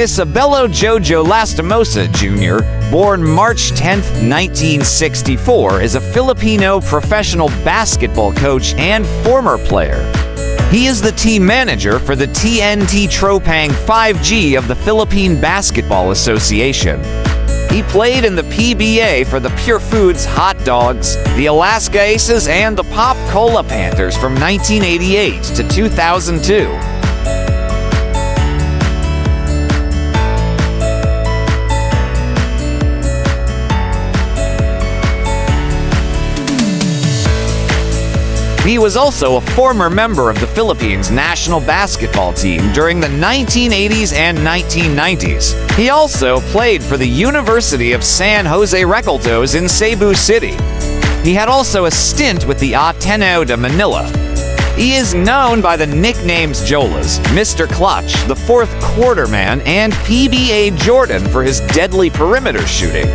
Isabelo Jojo Lastimosa Jr., born March 10, 1964, is a Filipino professional basketball coach and former player. He is the team manager for the TNT Tropang 5G of the Philippine Basketball Association. He played in the PBA for the Purefoods Hot Dogs, the Alaska Aces, and the Pop Cola Panthers from 1988 to 2002. He was also a former member of the Philippines national basketball team during the 1980s and 1990s. He also played for the University of San Jose Recoltos in Cebu City. He had also a stint with the Ateneo de Manila. He is known by the nicknames Jolas, Mr. Clutch, the Fourth Quarter Man, and PBA Jordan for his deadly perimeter shooting.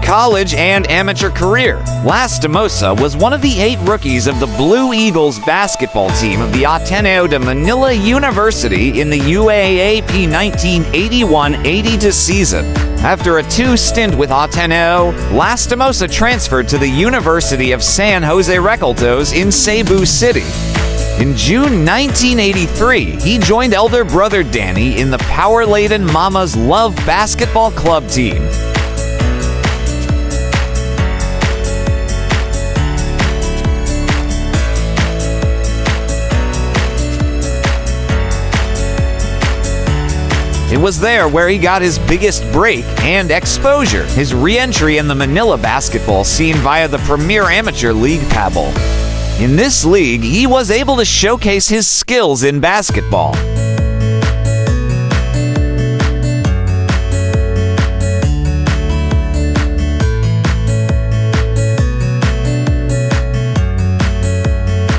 College and amateur career. Lastimosa was one of the 8 rookies of the Blue Eagles basketball team of the Ateneo de Manila University in the UAAP 1981-82 season. After a 2 stint with Ateneo, Lastimosa transferred to the University of San Jose Recoltos in Cebu City. In June 1983, he joined elder brother Danny in the power-laden Mama's Love basketball club team. It was there where he got his biggest break and exposure, his re-entry in the Manila basketball scene via the Premier Amateur League PABL. In this league, he was able to showcase his skills in basketball.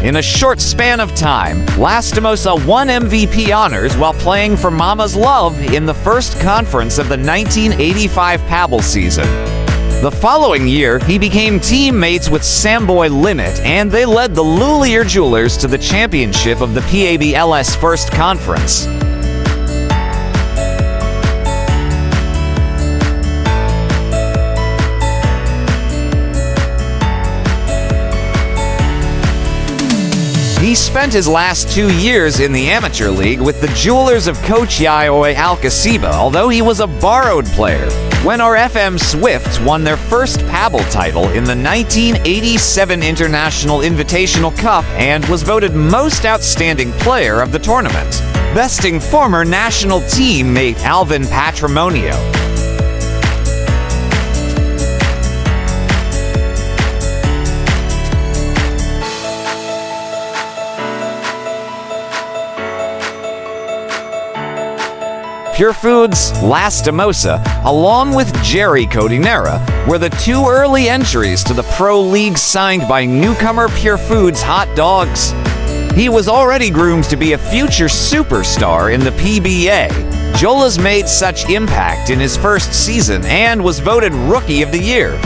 In a short span of time, Lastimosa won MVP honors while playing for Mama's Love in the first conference of the 1985 PABL season. The following year, he became teammates with Samboy Limit, and they led the Lulier Jewelers to the championship of the PABL's first conference. He spent his last 2 years in the amateur league with the Jewelers of Coach Yayoy Alcasiba, although he was a borrowed player. When RFM Swifts won their first PABL title in the 1987 International Invitational Cup and was voted Most Outstanding Player of the tournament, besting former national teammate Alvin Patrimonio. Purefoods, Lastimosa, along with Jerry Codinera, were the 2 early entries to the Pro League signed by newcomer Purefoods Hot Dogs. He was already groomed to be a future superstar in the PBA. Jolas made such impact in his first season and was voted Rookie of the Year.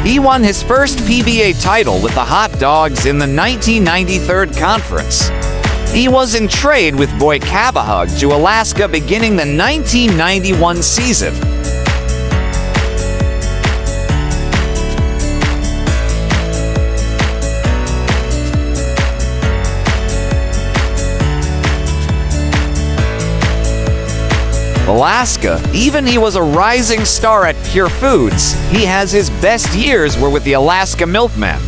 He won his first PBA title with the Hot Dogs in the 1993 conference. He was in trade with Boy Cabahug to Alaska beginning the 1991 season. Alaska, even he was a rising star at Purefoods, he has his best years were with the Alaska Milkmen.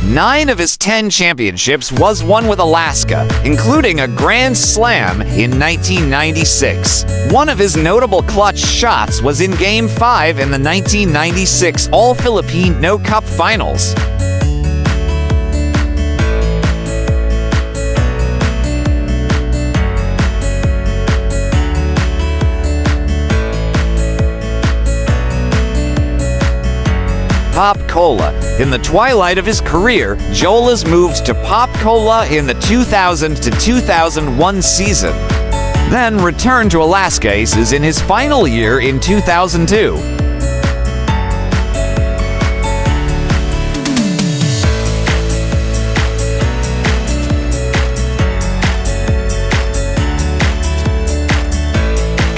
9 of his 10 championships was won with Alaska, including a Grand Slam in 1996. One of his notable clutch shots was in Game 5 in the 1996 All-Filipino Cup Finals. Pop Cola. In the twilight of his career, Jolas moved to Pop Cola in the 2000 to 2001 season, then returned to Alaska Aces in his final year in 2002.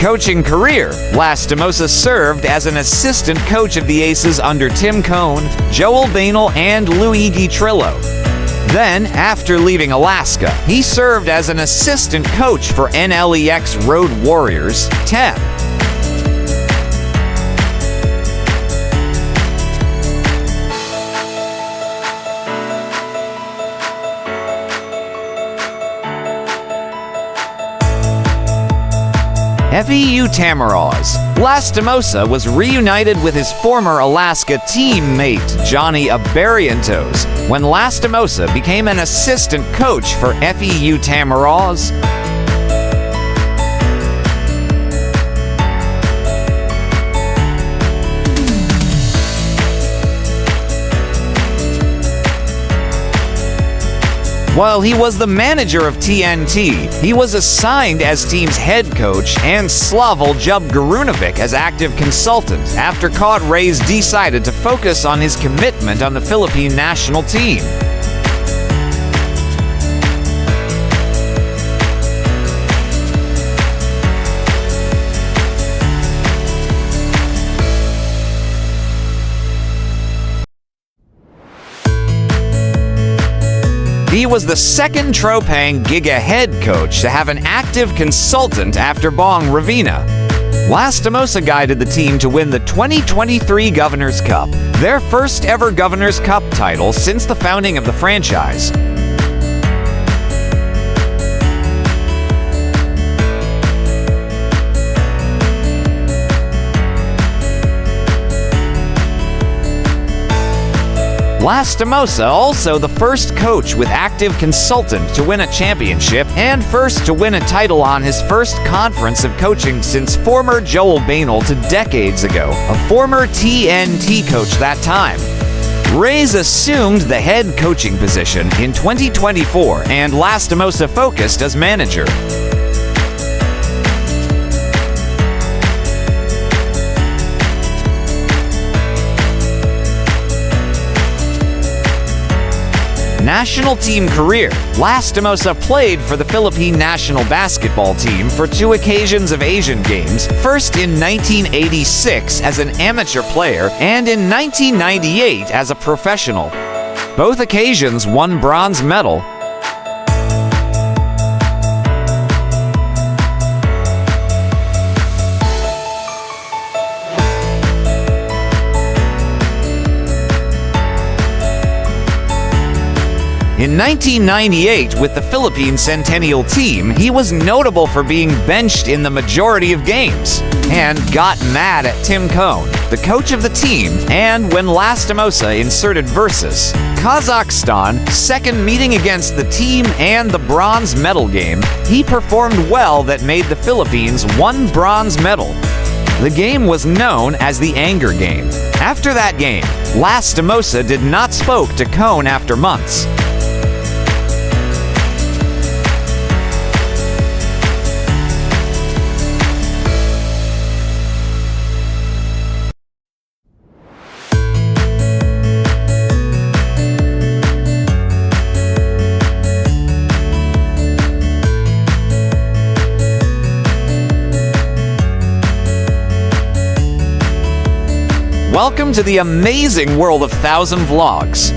coaching career, Lastimosa served as an assistant coach of the Aces under Tim Cohn, Joel Bainel, and Luigi Trillo. Then, after leaving Alaska, he served as an assistant coach for NLEX Road Warriors 10. FEU Tamaroz. Lastimosa was reunited with his former Alaska teammate Johnny Abarientos when Lastimosa became an assistant coach for FEU Tamaroz. While he was the manager of TNT, he was assigned as team's head coach and Slavol Jubgarunovic as active consultant after Cod Rays decided to focus on his commitment on the Philippine national team. He was the second Tropang Giga head coach to have an active consultant after Bong Ravina. Lastimosa guided the team to win the 2023 Governor's Cup, their first ever Governor's Cup title since the founding of the franchise. Lastimosa also the first coach with active consultant to win a championship and first to win a title on his first conference of coaching since former Joel Bainel to decades ago, a former TNT coach that time. Rays assumed the head coaching position in 2024 and Lastimosa focused as manager. National team career. Lastimosa played for the Philippine national basketball team for 2 occasions of Asian Games, first in 1986 as an amateur player and in 1998 as a professional. Both occasions won bronze medal. In 1998, with the Philippine Centennial team, he was notable for being benched in the majority of games and got mad at Tim Cohn, the coach of the team, and when Lastimosa inserted versus Kazakhstan, second meeting against the team and the bronze medal game, he performed well that made the Philippines 1 bronze medal. The game was known as the anger game. After that game, Lastimosa did not spoke to Cohn after months. Welcome to the amazing world of 1000 Vlogs.